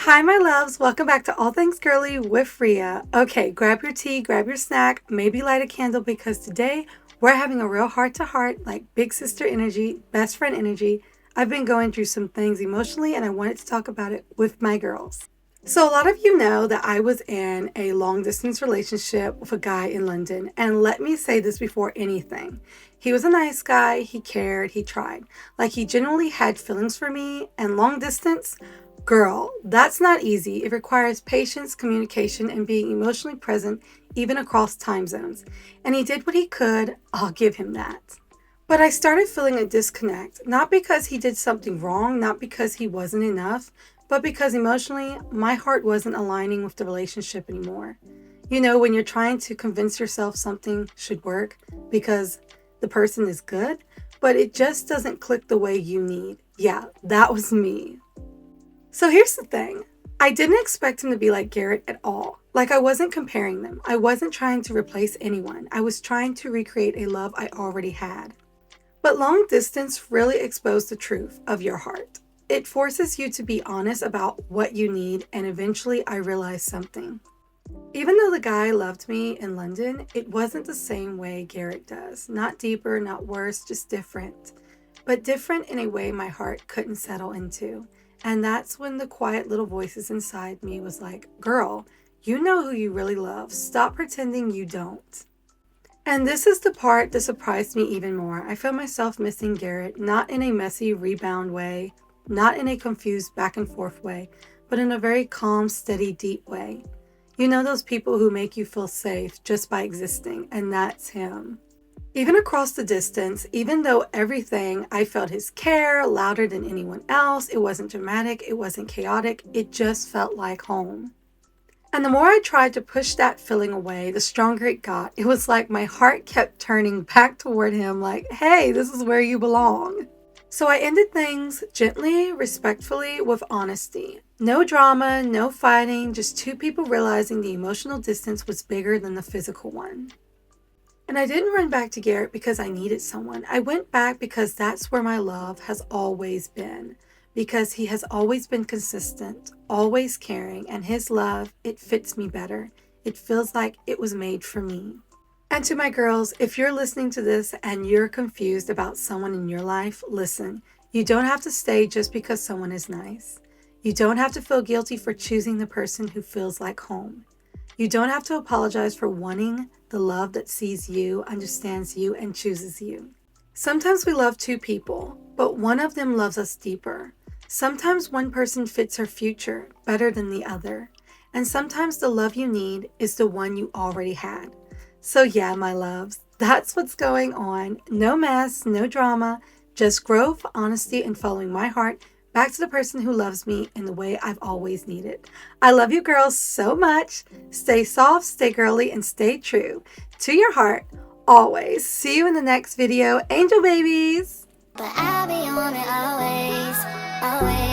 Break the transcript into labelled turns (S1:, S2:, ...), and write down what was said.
S1: Hi, my loves. Welcome back to All Things Girly with Rhea. Okay, grab your tea, grab your snack, maybe light a candle because today we're having a real heart-to-heart, like big sister energy, best friend energy. I've been going through some things emotionally and I wanted to talk about it with my girls. So, a lot of you know that I was in a long distance relationship with a guy in London. And let me say this before anything. He was a nice guy, he cared, he tried. Like, he genuinely had feelings for me, and long distance, girl, that's not easy. It requires patience, communication, and being emotionally present, even across time zones. And he did what he could, I'll give him that. But I started feeling a disconnect, not because he did something wrong, not because he wasn't enough, but because emotionally, my heart wasn't aligning with the relationship anymore. You know, when you're trying to convince yourself something should work because the person is good, but it just doesn't click the way you need. Yeah, that was me. So here's the thing. I didn't expect him to be like Garret at all. Like, I wasn't comparing them. I wasn't trying to replace anyone. I was trying to recreate a love I already had. But long distance really exposed the truth of your heart. It forces you to be honest about what you need, and eventually I realized something. Even though the guy loved me in London, it wasn't the same way Garret does. Not deeper, not worse, just different. But different in a way my heart couldn't settle into. And that's when the quiet little voices inside me was like, girl, you know who you really love. Stop pretending you don't. And this is the part that surprised me even more. I felt myself missing Garret, not in a messy rebound way, not in a confused back and forth way, but in a very calm, steady, deep way. You know those people who make you feel safe just by existing, and that's him. Even across the distance, even though everything, I felt his care louder than anyone else, it wasn't dramatic, it wasn't chaotic, it just felt like home. And the more I tried to push that feeling away, the stronger it got. It was like my heart kept turning back toward him like, hey, this is where you belong. So I ended things gently, respectfully, with honesty. No drama, no fighting, just two people realizing the emotional distance was bigger than the physical one. And I didn't run back to Garret because I needed someone. I went back because that's where my love has always been. Because he has always been consistent, always caring, and his love, it fits me better. It feels like it was made for me. And to my girls, if you're listening to this and you're confused about someone in your life, listen, you don't have to stay just because someone is nice. You don't have to feel guilty for choosing the person who feels like home. You don't have to apologize for wanting the love that sees you, understands you, and chooses you. Sometimes we love two people, but one of them loves us deeper. Sometimes one person fits our future better than the other. And sometimes the love you need is the one you already had. So yeah, my loves, that's what's going on. No mess, no drama, just growth, honesty, and following my heart back to the person who loves me in the way I've always needed. I love you girls so much. Stay soft, stay girly, and stay true to your heart always. See you in the next video, angel babies.
S2: But I'll be on it always, always.